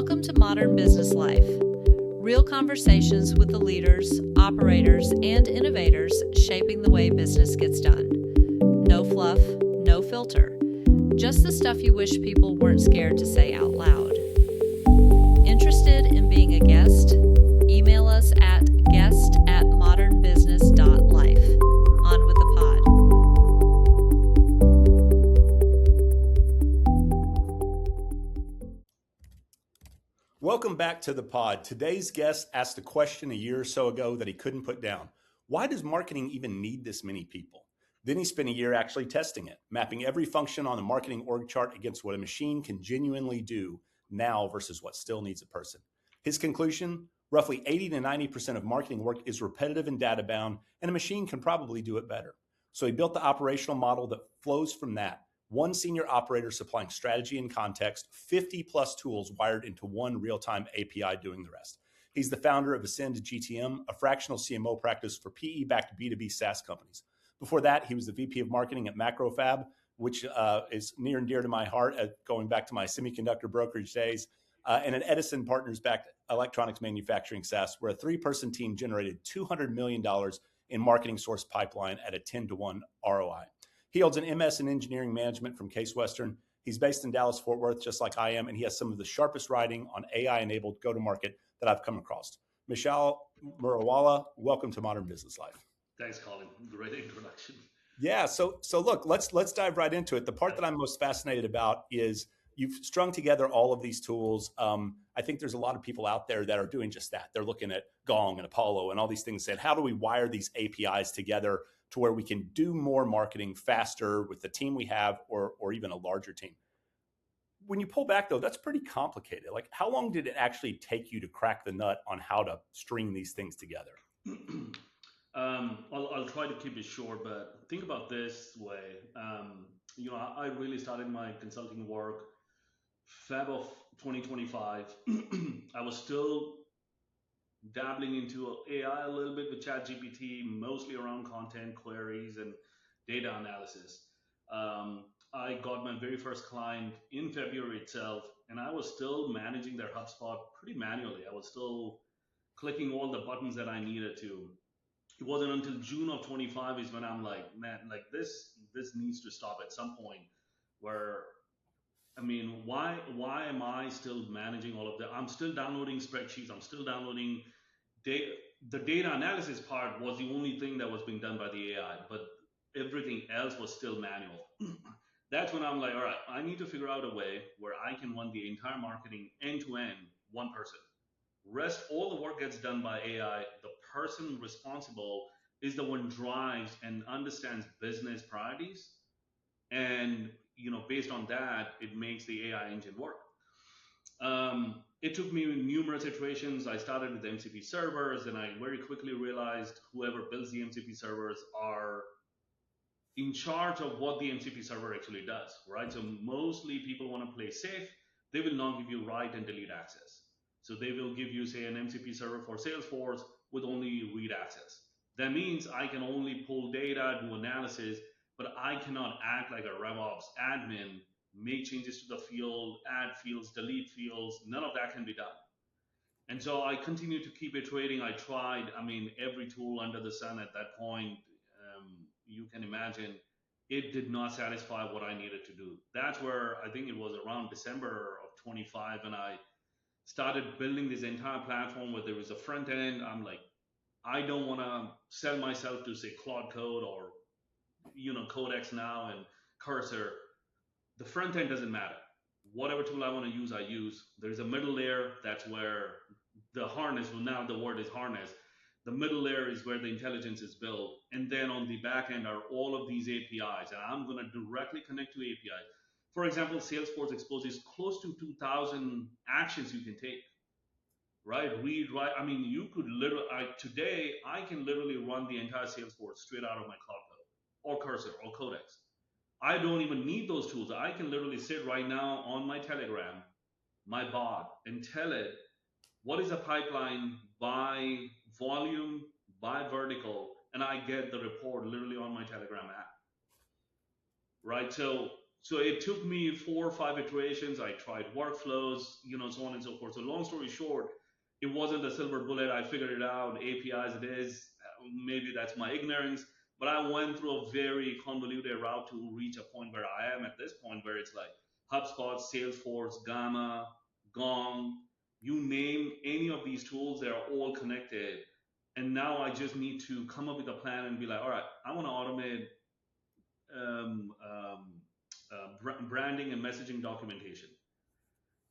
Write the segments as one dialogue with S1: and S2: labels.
S1: Welcome to Modern Business Life. Real conversations with the leaders, operators, and innovators shaping the way business gets done. No fluff, no filter. Just the stuff you wish people weren't scared to say out loud. Interested in being a guest? Email us at guest@modernbusiness.life. On with the pod.
S2: Welcome back to the pod. Today's guest asked a question a year or so ago that he couldn't put down. Why does marketing even need this many people? Then he spent a year actually testing it, mapping every function on the marketing org chart against what a machine can genuinely do now versus what still needs a person. His conclusion, roughly 80 to 90% of marketing work is repetitive and data bound, and a machine can probably do it better. So he built the operational model that flows from that. One senior operator supplying strategy and context, 50 plus tools wired into one real-time API doing the rest. He's the founder of AscendGTM, a fractional CMO practice for PE-backed B2B SaaS companies. Before that, he was the VP of marketing at MacroFab, which is near and dear to my heart, going back to my semiconductor brokerage days, and an Edison Partners-backed electronics manufacturing SaaS, where a 3-person team generated $200 million in marketing source pipeline at a 10-to-1 ROI. He holds an MS in engineering management from Case Western. He's based in Dallas-Fort Worth, just like I am, and he has some of the sharpest writing on AI-enabled go-to-market that I've come across. Mishaal Murawala, welcome to Modern Business Life.
S3: Thanks, Colin. Great introduction.
S2: Yeah, so look, let's dive right into it. The part that I'm most fascinated about is you've strung together all of these tools. I think there's a lot of people out there that are doing just that. They're looking at Gong and Apollo and all these things, saying, how do we wire these APIs together to where we can do more marketing faster with the team we have or even a larger team? When you pull back, though, that's pretty complicated. Like, how long did it actually take you to crack the nut on how to string these things together?
S3: I'll try to keep it short, but think about this way. I really started my consulting work Feb of 2025. I was still dabbling into AI a little bit with ChatGPT, mostly around content queries and data analysis. I got my very first client in February itself, and I was still managing their HubSpot pretty manually. I was still clicking all the buttons that I needed to. It wasn't until June of 25 is when I'm like, man, like this needs to stop at some point. Where, I mean, why am I still managing all of that? I'm still downloading spreadsheets. I'm still downloading data. The data analysis part was the only thing that was being done by the AI, but everything else was still manual. That's when I'm like, all right, I need to figure out a way where I can run the entire marketing end to end, one person. Rest, all the work gets done by AI. The person responsible is the one drives and understands business priorities. And, based on that, it makes the AI engine work. It took me numerous iterations. I started with MCP servers, and I very quickly realized whoever builds the MCP servers are in charge of what the MCP server actually does, right? So mostly people want to play safe. They will not give you write and delete access. So they will give you, say, an MCP server for Salesforce with only read access. That means I can only pull data, do analysis, but I cannot act like a RevOps admin, make changes to the field, add fields, delete fields. None of that can be done. And so I continued to keep iterating. I tried, every tool under the sun at that point. You can imagine it did not satisfy what I needed to do. That's where I think it was around December of 25, and I started building this entire platform where there was a front end. I'm like, I don't want to sell myself to, say, Claude Code or, Codex now and Cursor. The front end doesn't matter. Whatever tool I want to use, I use. There's a middle layer. That's where the harness, well, now the word is harness. The middle layer is where the intelligence is built. And then on the back end are all of these APIs. And I'm going to directly connect to APIs. For example, Salesforce exposes close to 2,000 actions you can take, right? Read, write. You could literally, today, I can literally run the entire Salesforce straight out of my Cloud Code or Cursor or Codex. I don't even need those tools. I can literally sit right now on my Telegram, my bot, and tell it what is a pipeline by volume, by vertical, and I get the report literally on my Telegram app, right? So So it took me 4 or 5 iterations. I tried workflows, so on and so forth. So long story short, it wasn't a silver bullet. I figured it out. APIs it is. Maybe that's my ignorance, but I went through a very convoluted route to reach a point where I am at this point, where it's like HubSpot, Salesforce, Gamma, Gong, you name any of these tools, they're all connected. And now I just need to come up with a plan and be like, all right, I want to automate um, um, branding and messaging documentation.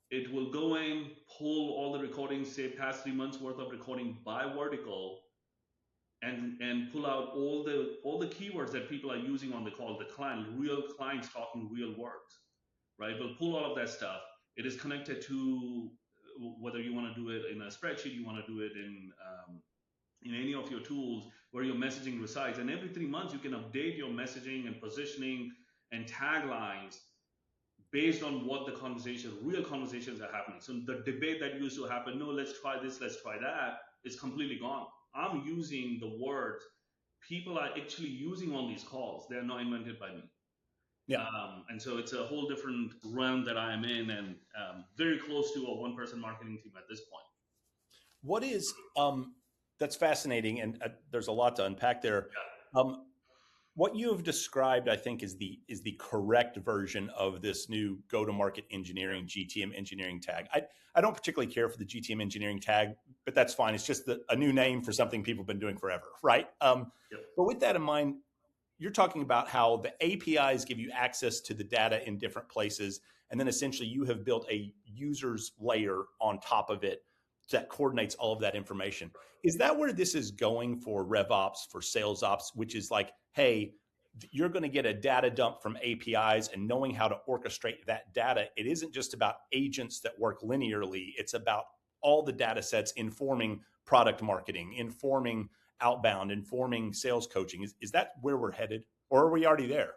S3: It will go in, pull all the recordings, say past 3 months worth of recording by vertical, and pull out all the keywords that people are using on the call, the client, real clients talking real words, right? We'll pull all of that stuff. It is connected to whether you want to do it in a spreadsheet, you want to do it in any of your tools where your messaging resides. And every 3 months, you can update your messaging and positioning and taglines based on what the real conversations are happening. So the debate that used to happen, no, let's try this, let's try that, is completely gone. I'm using the words people are actually using on these calls. They're not invented by me.
S2: Yeah.
S3: And so it's a whole different realm that I am in, and very close to a one-person marketing team at this point.
S2: What is that's fascinating, and there's a lot to unpack there. What you have described, I think, is the correct version of this new go-to-market engineering GTM engineering tag. I don't particularly care for the GTM engineering tag, but that's fine. It's just a new name for something people have been doing forever, right? But with that in mind, you're talking about how the APIs give you access to the data in different places, and then essentially you have built a user's layer on top of it that coordinates all of that information. Is that where this is going for RevOps, for sales ops, which is like, hey, you're going to get a data dump from APIs, and knowing how to orchestrate that data, it isn't just about agents that work linearly. It's about all the data sets informing product marketing, informing outbound, informing sales coaching. Is that where we're headed, or are we already there?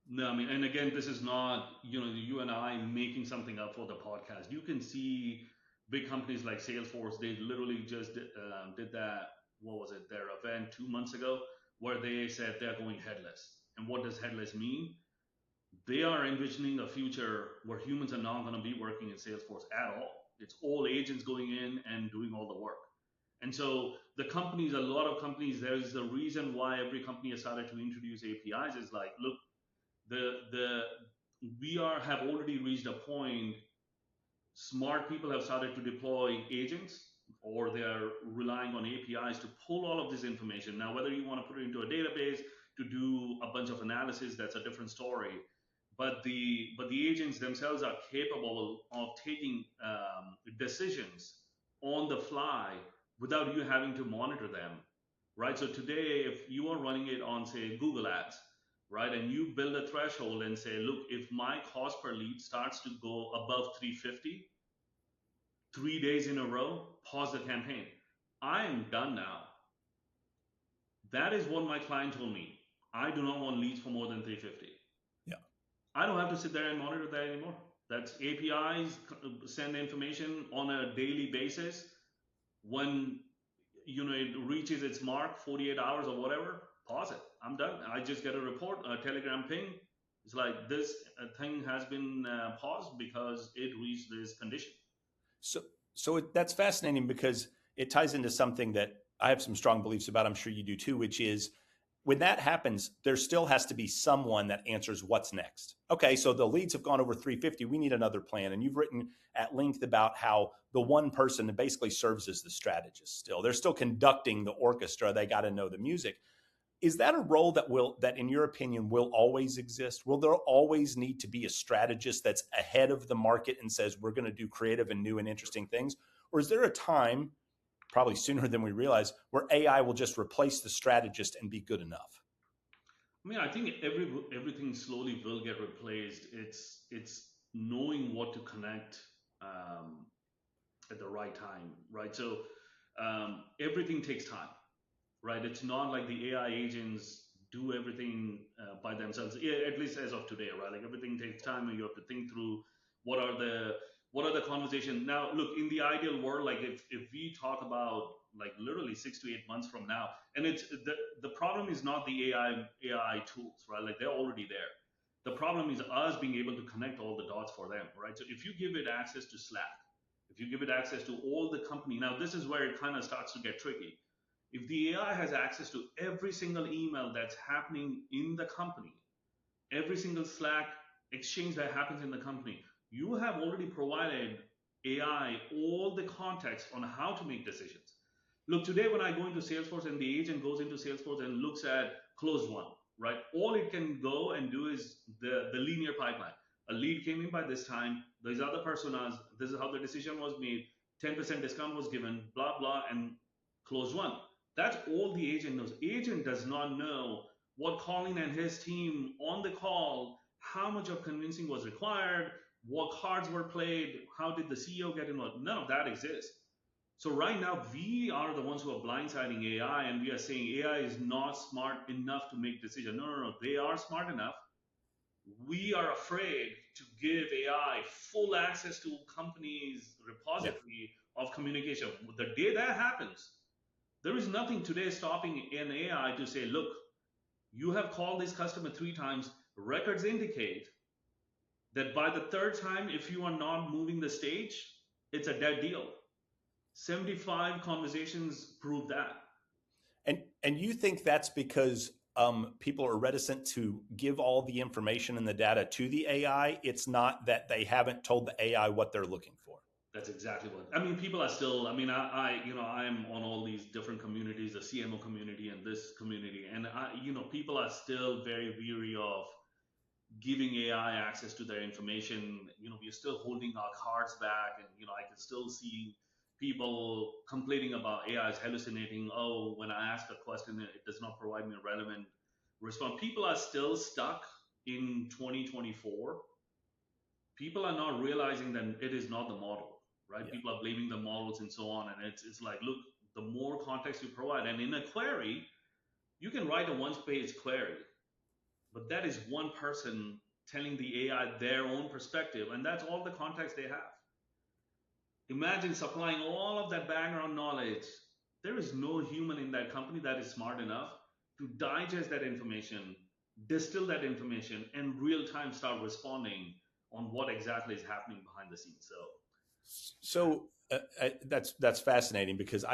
S3: No, I mean, and again, this is not, you and I making something up for the podcast. You can see big companies like Salesforce, they literally just did that, what was it, their event 2 months ago, where they said they're going headless. And what does headless mean? They are envisioning a future where humans are not going to be working in Salesforce at all. It's all agents going in and doing all the work. And so the companies, a lot of companies, there's a reason why every company has started to introduce APIs. Is like, look, have already reached a point. Smart people have started to deploy agents, or they are relying on APIs to pull all of this information. Now, whether you want to put it into a database to do a bunch of analysis, that's a different story. But the agents themselves are capable of taking decisions on the fly without you having to monitor them, right? So today, if you are running it on, say, Google Ads, right, and you build a threshold and say, look, if my cost per lead starts to go above 350, 3 days in a row, pause the campaign. I am done now. That is what my client told me. I do not want leads for more than 350.
S2: Yeah.
S3: I don't have to sit there and monitor that anymore. That's APIs send information on a daily basis. When it reaches its mark, 48 hours or whatever, pause it. I'm done. I just get a report, a Telegram ping. It's like, this thing has been paused because it reached this condition.
S2: So that's fascinating, because it ties into something that I have some strong beliefs about. I'm sure you do too, which is when that happens, there still has to be someone that answers what's next. Okay, so the leads have gone over 350. We need another plan. And you've written at length about how the one person that basically serves as the strategist still. They're still conducting the orchestra. They got to know the music. Is that a role that in your opinion will always exist? Will there always need to be a strategist that's ahead of the market and says we're going to do creative and new and interesting things? Or is there a time, probably sooner than we realize, where AI will just replace the strategist and be good enough?
S3: I mean, I think everything slowly will get replaced. It's knowing what to connect at the right time, right? So everything takes time, right? It's not like the AI agents do everything by themselves, at least as of today, right? Like, everything takes time, and you have to think through what are the conversations. Now, look, in the ideal world, like if we talk about like literally 6 to 8 months from now, and it's the problem is not the AI tools, right? Like, they're already there. The problem is us being able to connect all the dots for them, right? So if you give it access to Slack, if you give it access to all the company, now this is where it kind of starts to get tricky. If the AI has access to every single email that's happening in the company, every single Slack exchange that happens in the company, you have already provided AI all the context on how to make decisions. Look, today when I go into Salesforce and the agent goes into Salesforce and looks at close one, right? All it can go and do is the linear pipeline. A lead came in by this time, these other personas, this is how the decision was made, 10% discount was given, blah, blah, and close one. That's all the agent knows. Agent does not know what Colin and his team on the call, how much of convincing was required, what cards were played, how did the CEO get involved. None of that exists. So right now, we are the ones who are blindsiding AI, and we are saying AI is not smart enough to make decisions. No, no, no. They are smart enough. We are afraid to give AI full access to companies'
S2: Yeah.
S3: repository of communication. The day that happens, there is nothing today stopping an AI to say, look, you have called this customer 3 times. Records indicate that by the third time, if you are not moving the stage, it's a dead deal. 75 conversations prove that.
S2: And you think that's because people are reticent to give all the information and the data to the AI? It's not that they haven't told the AI what they're looking for.
S3: That's exactly what I mean. People are still. I mean, I'm on all these different communities, the CMO community and this community, and people are still very weary of giving AI access to their information. We're still holding our cards back, and I can still see people complaining about AI is hallucinating. Oh, when I ask a question, it does not provide me a relevant response. People are still stuck in 2024. People are not realizing that it is not the model, right?
S2: Yeah.
S3: People are blaming the models and so on, and it's like, look, the more context you provide, and in a query, you can write a one-page query, but that is one person telling the AI their own perspective, and that's all the context they have. Imagine supplying all of that background knowledge. There is no human in that company that is smart enough to digest that information, distill that information, and real time start responding on what exactly is happening behind the scenes.
S2: So that's fascinating because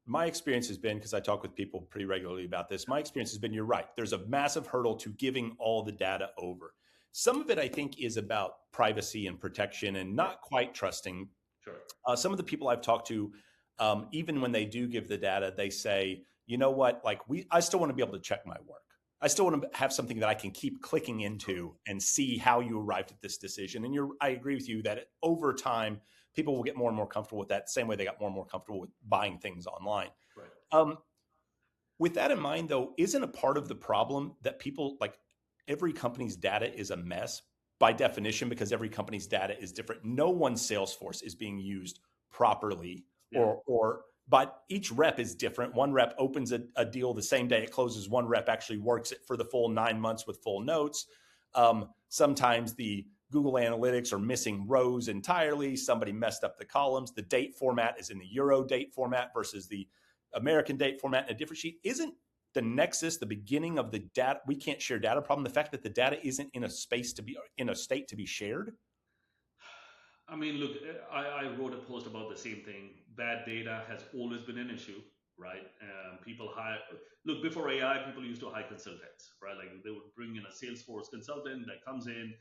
S2: my experience has been, because I talk with people pretty regularly about this, my experience has been, you're right. There's a massive hurdle to giving all the data over. Some of it, I think, is about privacy and protection and not quite trusting.
S3: Sure.
S2: Some of the people I've talked to, even when they do give the data, they say, you know what, like I still want to be able to check my work. I still want to have something that I can keep clicking into and see how you arrived at this decision. And I agree with you that over time, people will get more and more comfortable with that, same way they got more and more comfortable with buying things online.
S3: Right.
S2: With that in mind, though, isn't a part of the problem that people, like, every company's data is a mess by definition because every company's data is different. No one's Salesforce is being used properly,
S3: Yeah.
S2: but each rep is different. One rep opens a deal the same day it closes. One rep actually works it for the full 9 months with full notes. Sometimes the Google Analytics are missing rows entirely. Somebody messed up the columns. The date format is in the Euro date format versus the American date format in a different sheet. Isn't the nexus the beginning of the data? We can't share data problem. The fact that the data isn't in a state to be shared.
S3: I mean, look, I wrote a post about the same thing. Bad data has always been an issue, right? People hire, look, before AI, people used to hire consultants, right? Like they would bring in a Salesforce consultant that comes in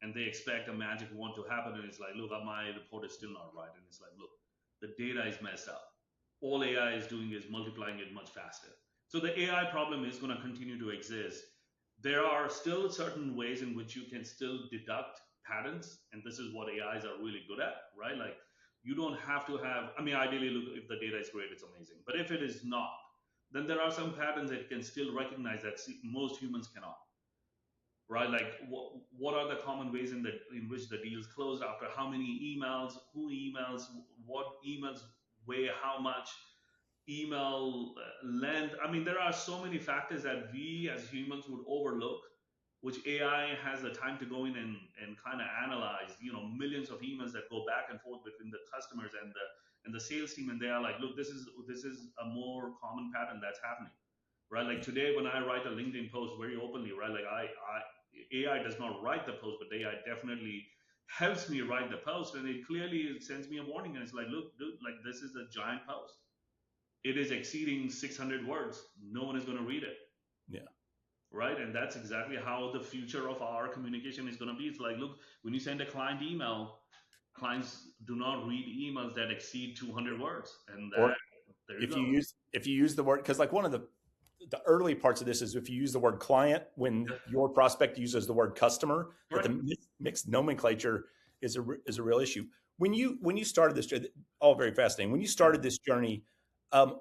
S3: and they expect a magic wand to happen. And it's like, look, my report is still not right. And it's like, look, the data is messed up. All AI is doing is multiplying it much faster. So the AI problem is going to continue to exist. There are still certain ways in which you can still deduct patterns, and this is what AIs are really good at, right? Like you don't have to have, I mean, ideally, look, if the data is great, it's amazing. But if it is not, then there are some patterns that can still recognize that most humans cannot, right? Like what are the common ways in which the deals closed, after how many emails, who emails, what emails weigh how much, email length. I mean, there are so many factors that we as humans would overlook, which AI has the time to go in and kind of analyze, millions of emails that go back and forth between the customers and the sales team. And they are like, look, this is a more common pattern that's happening, right? Like today, when I write a LinkedIn post very openly, right? Like AI does not write the post, but AI definitely helps me write the post, and it clearly sends me a warning, and it's like, look, dude, like this is a giant post. It is exceeding 600 words. No one is going to read it.
S2: Yeah.
S3: Right, and that's exactly how the future of our communication is going to be. It's like, look, when you send a client email, clients do not read emails that exceed 200 words, and that,
S2: Or
S3: there you
S2: if
S3: go.
S2: you use the word, because like one of the early parts of this is if you use the word client when
S3: Yeah.
S2: your prospect uses the word customer, that
S3: Correct.
S2: the mixed nomenclature is a real issue. When you started this, all very fascinating. When you started this journey, um,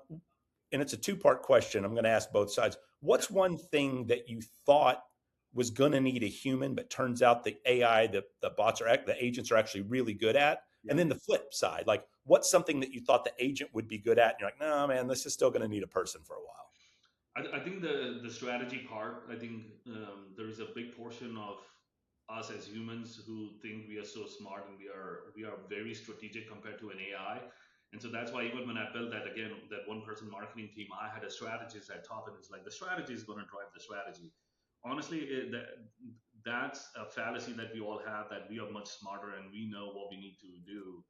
S2: and it's a two-part question. I'm going to ask both sides.
S3: Yeah.
S2: What's one thing that you thought was going to need a human, but turns out the AI, the bots are the agents are actually really good at? And
S3: Yeah.
S2: then the flip side, like what's something that you thought the agent would be good at, and you're like, no, man, this is still going to need a person for a while.
S3: I think the strategy part. I think there is a big portion of us as humans who think we are so smart, and we are very strategic compared to an AI. And so that's why even when I built that, again, that one person marketing team, I had a strategist at top, and it's like the strategy is going to drive the strategy. Honestly, that's a fallacy that we all have, that we are much smarter and we know what we need to do.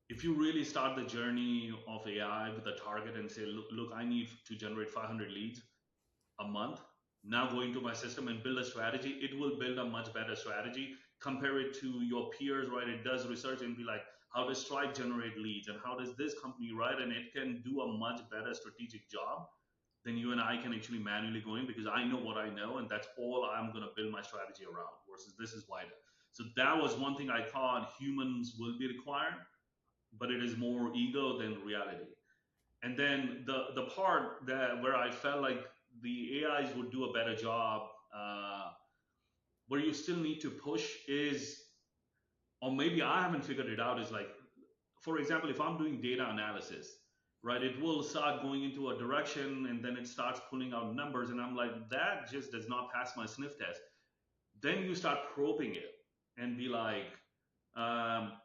S3: If you really start the journey of AI with a target and say, look, I need to generate 500 leads a month. Now go into my system and build a strategy. It will build a much better strategy. Compare it to your peers, right? It does research and be like, how does Stripe generate leads, and how does this company, right? And it can do a much better strategic job than you and I can actually manually go in, because I know what I know, and that's all I'm going to build my strategy around. Versus this is wider. So that was one thing I thought humans will be required, but it is more ego than reality. And then the part that where I felt like the AIs would do a better job, where you still need to push is, or maybe I haven't figured it out, is like, for example, if I'm doing data analysis, right, it will start going into a direction and then it starts pulling out numbers, and I'm like, that just does not pass my sniff test. Then you start probing it and be like,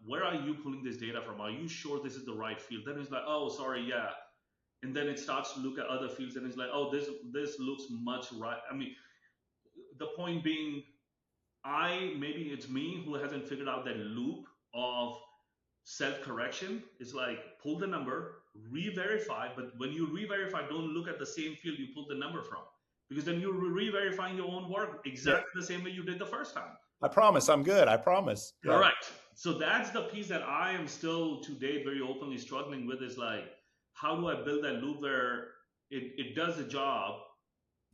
S3: where are you pulling this data from? Are you sure this is the right field? Then it's like, oh, sorry, yeah. And then it starts to look at other fields and it's like, oh, this looks much right. I mean, the point being, I maybe it's me who hasn't figured out that loop of self correction. It's like, pull the number, re-verify, but when you re-verify, don't look at the same field you pulled the number from, because then you're re-verifying your own work
S2: Yeah,
S3: exactly the same way you did the first time.
S2: I promise I'm good. I promise. Yeah.
S3: Correct. So that's the piece that I am still to date very openly struggling with, is like, how do I build that loop where it does the job,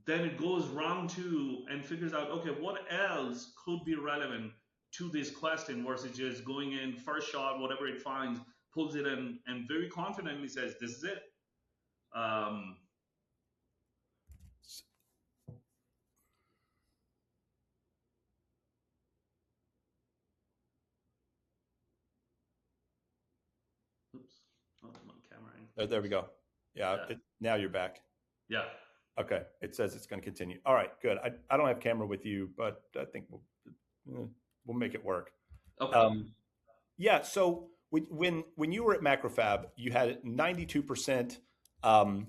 S3: then it goes round two and figures out, okay, what else could be relevant to this question, versus just going in first shot, whatever it finds, pulls it in, and very confidently says, this is it. Um, oops. Oh, my camera
S2: There,
S3: angle.
S2: there we go. Yeah.
S3: Yeah.
S2: Now you're back.
S3: Yeah.
S2: Okay. It says it's going to continue. All right. Good. I don't have camera with you, but I think we'll make it work.
S3: Okay.
S2: Yeah. So when you were at Macrofab, you had 92% um,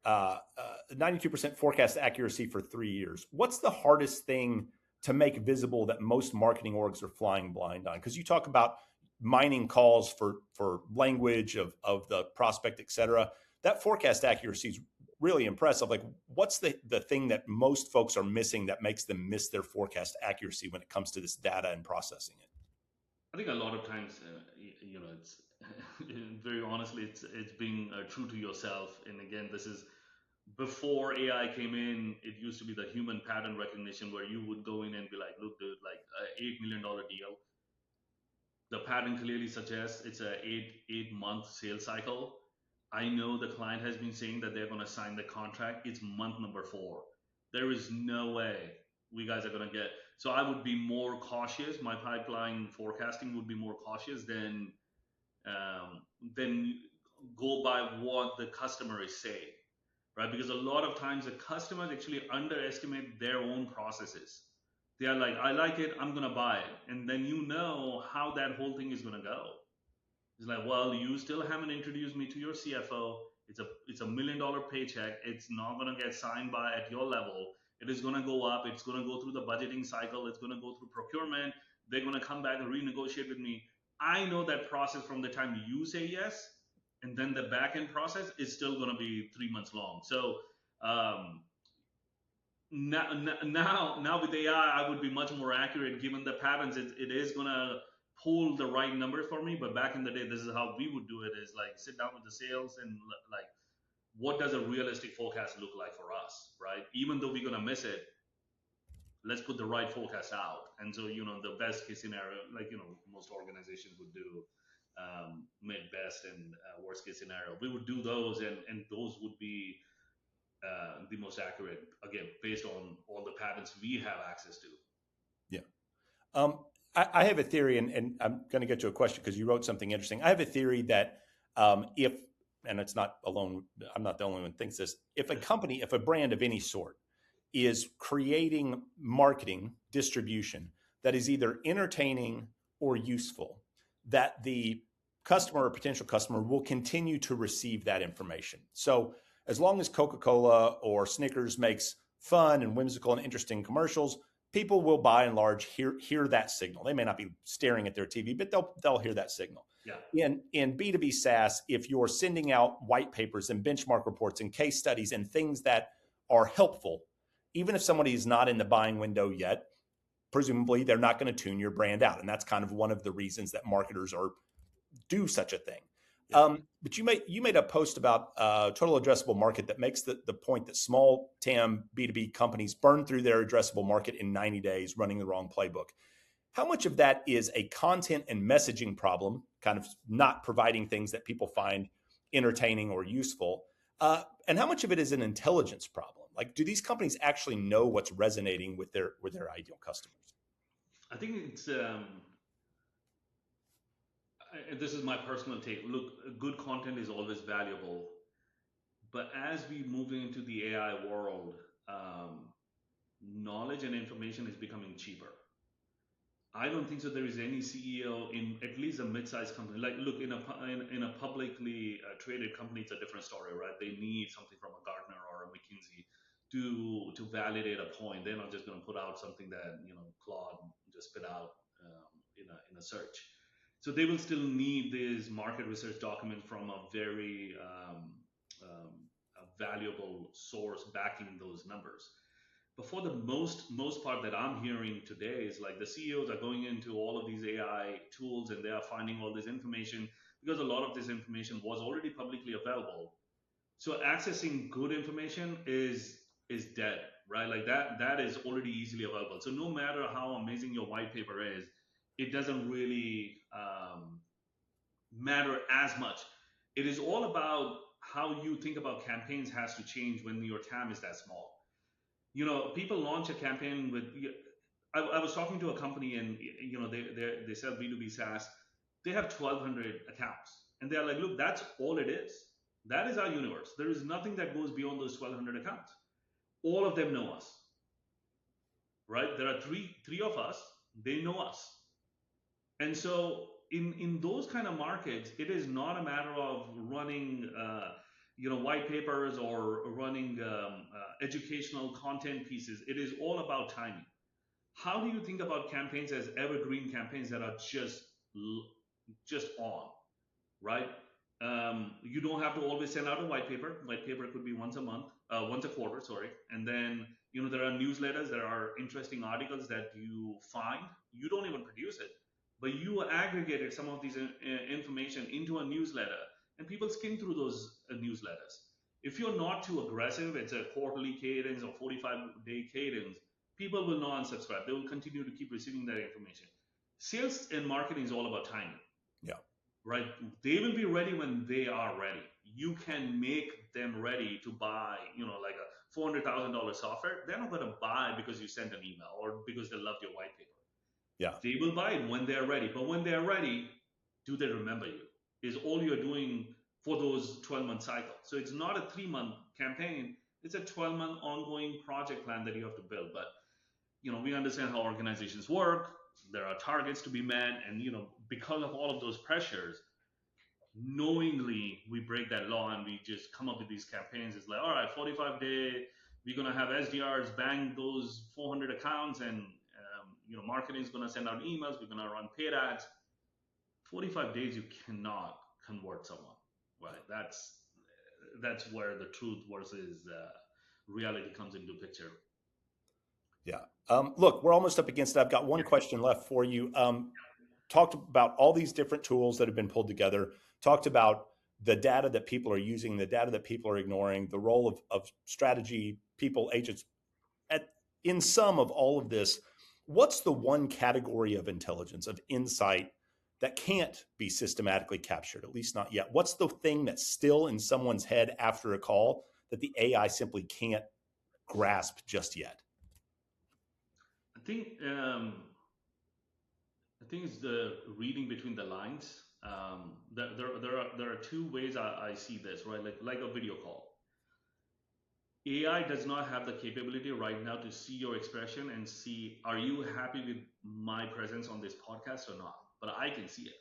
S2: 92% forecast accuracy for 3 years. What's the hardest thing to make visible that most marketing orgs are flying blind on? Because you talk about mining calls for language of the prospect, et cetera. That forecast accuracy is really impressive. Like, what's the thing that most folks are missing that makes them miss their forecast accuracy when it comes to this data and processing it?
S3: I think a lot of times, it's very honestly, it's being true to yourself. And again, this is before AI came in. It used to be the human pattern recognition, where you would go in and be like, look, dude, like $8 million deal. The pattern clearly suggests it's a eight month sales cycle. I know the client has been saying that they're going to sign the contract. It's month number 4. There is no way we guys are going to get. So I would be more cautious. My pipeline forecasting would be more cautious than go by what the customer is saying, right? Because a lot of times the customers actually underestimate their own processes. They are like, I like it, I'm gonna buy it, and then you know how that whole thing is gonna go. It's like, well, you still haven't introduced me to your CFO. It's a $1 million paycheck. It's not gonna get signed by at your level. It is going to go up. It's going to go through the budgeting cycle. It's going to go through procurement. They're going to come back and renegotiate with me. I know that process from the time you say yes, and then the back end process is still going to be 3 months long. So um, now with AI, I would be much more accurate given the patterns. It is going to pull the right number for me. But back in the day, this is how we would do it: is like sit down with the sales and like, what does a realistic forecast look like for us, right? Even though we're going to miss it, let's put the right forecast out. And so, the best case scenario, like, most organizations would do mid, best, and worst case scenario. We would do those, and those would be the most accurate, again, based on all the patterns we have access to.
S2: Yeah. Um, I have a theory, and I'm going to get to a question because you wrote something interesting. I have a theory that if, and it's not alone, I'm not the only one who thinks this, if a company, if a brand of any sort is creating marketing distribution that is either entertaining or useful, that the customer or potential customer will continue to receive that information. So as long as Coca-Cola or Snickers makes fun and whimsical and interesting commercials, people will by and large hear that signal. They may not be staring at their TV, but they'll hear that signal.
S3: Yeah.
S2: In B2B SaaS, if you're sending out white papers and benchmark reports and case studies and things that are helpful, even if somebody is not in the buying window yet, presumably they're not going to tune your brand out. And that's kind of one of the reasons that marketers do such a thing.
S3: Yeah.
S2: But you made a post about total addressable market that makes the point that small TAM B2B companies burn through their addressable market in 90 days running the wrong playbook. How much of that is a content and messaging problem, kind of not providing things that people find entertaining or useful? And how much of it is an intelligence problem? Like, do these companies actually know what's resonating with their ideal customers?
S3: I think it's this is my personal take. Look, good content is always valuable, but as we move into the AI world, knowledge and information is becoming cheaper. I don't think so. There is any CEO in at least a mid-sized company. Like, look, in a publicly traded company, it's a different story, right? They need something from a Gartner or a McKinsey to validate a point. They're not just going to put out something that Claude just spit out in a search. So they will still need this market research document from a very a valuable source backing those numbers. But for the most part that I'm hearing today is like the CEOs are going into all of these AI tools and they are finding all this information because a lot of this information was already publicly available. So accessing good information is dead, right? Like that is already easily available. So no matter how amazing your white paper is, it doesn't really matter as much. It is all about how you think about campaigns has to change when your TAM is that small. People launch a campaign with. I was talking to a company and they sell B2B SaaS. They have 1,200 accounts, and they're like, look, that's all it is. That is our universe. There is nothing that goes beyond those 1,200 accounts. All of them know us, right? There are three of us. They know us, and so in those kind of markets, it is not a matter of running. White papers or running educational content pieces. It is all about timing. How do you think about campaigns as evergreen campaigns that are just on, right? You don't have to always send out a white paper. White paper could be once a month, once a quarter, sorry. And then there are newsletters, there are interesting articles that you find. You don't even produce it, but you aggregated some of these information into a newsletter, and people skim through those newsletters. If you're not too aggressive, it's a quarterly cadence or 45-day cadence, people will not unsubscribe. They will continue to keep receiving that information. Sales and marketing is all about timing.
S2: Yeah.
S3: Right? They will be ready when they are ready. You can make them ready to buy, like a $400,000 software. They're not going to buy because you sent an email or because they loved your white paper.
S2: Yeah.
S3: They will buy it when they're ready. But when they're ready, do they remember you? Is all you're doing for those 12-month cycles. So it's not a 3-month campaign. It's a 12-month ongoing project plan that you have to build. But, we understand how organizations work. There are targets to be met. And, because of all of those pressures, knowingly we break that law and we just come up with these campaigns. It's like, all right, 45-day we're going to have SDRs bang those 400 accounts, and marketing is going to send out emails. We're going to run paid ads. 45 days, you cannot convert someone, right? That's where the truth versus reality comes into picture.
S2: Yeah. Look, we're almost up against it. I've got one question left for you. Talked about all these different tools that have been pulled together, talked about the data that people are using, the data that people are ignoring, the role of strategy, people, agents. In sum of all of this, what's the one category of intelligence, of insight, that can't be systematically captured, at least not yet? What's the thing that's still in someone's head after a call that the AI simply can't grasp just yet?
S3: I think it's the reading between the lines. There are two ways I see this, right? Like a video call. AI does not have the capability right now to see your expression and see, are you happy with my presence on this podcast or not? But I can see it.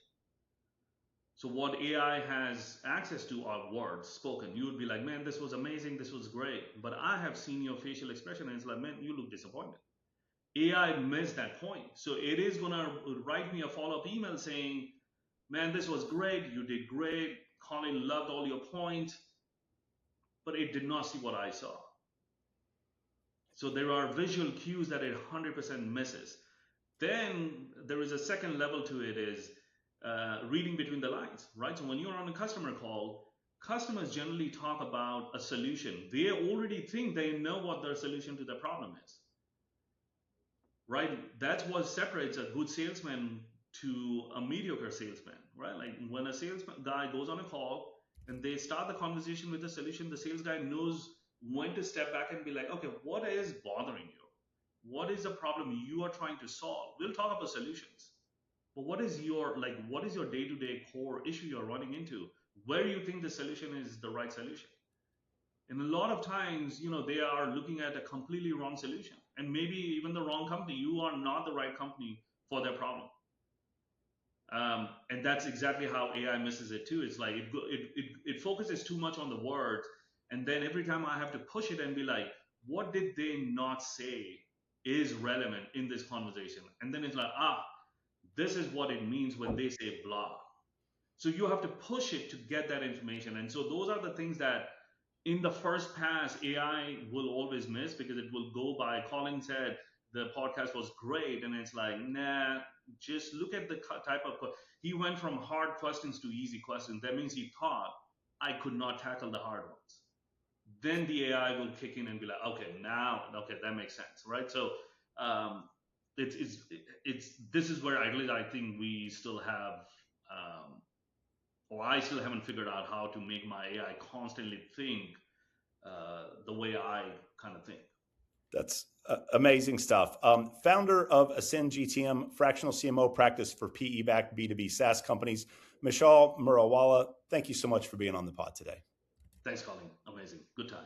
S3: So what AI has access to are words spoken. You would be like, man, this was amazing, this was great. But I have seen your facial expression, and it's like, man, you look disappointed. AI missed that point. So it is going to write me a follow-up email saying, man, this was great, you did great, Colin loved all your points, but it did not see what I saw. So there are visual cues that it 100% misses. Then there is a second level to it, is reading between the lines, right? So when you're on a customer call, customers generally talk about a solution. They already think they know what their solution to the problem is, right? That's what separates a good salesman to a mediocre salesman, right? Like when a sales guy goes on a call and they start the conversation with a solution, the sales guy knows when to step back and be like, okay, what is bothering you? What is the problem you are trying to solve? We'll talk about solutions, but what is your day-to-day core issue you're running into, where you think the solution is the right solution? And a lot of times, they are looking at a completely wrong solution, and maybe even the wrong company. You are not the right company for their problem. And that's exactly how AI misses it too. It's like it focuses too much on the words, and then every time I have to push it and be like, what did they not say is relevant in this conversation? And then it's like, this is what it means when they say blah. So you have to push it to get that information. And so those are the things that in the first pass, AI will always miss, because it will go by, Colin said the podcast was great, and it's like, nah, just look at the type of, he went from hard questions to easy questions. That means he thought I could not tackle the hard ones. Then the AI will kick in and be like, okay, that makes sense, right? So this is where I think we still have, or I still haven't figured out how to make my AI constantly think the way I kind of think.
S2: That's amazing stuff. Founder of AscendGTM, fractional CMO practice for PE-backed B2B SaaS companies, Mishaal Murawala, thank you so much for being on the pod today.
S3: Thanks, Colin. Amazing. Good time.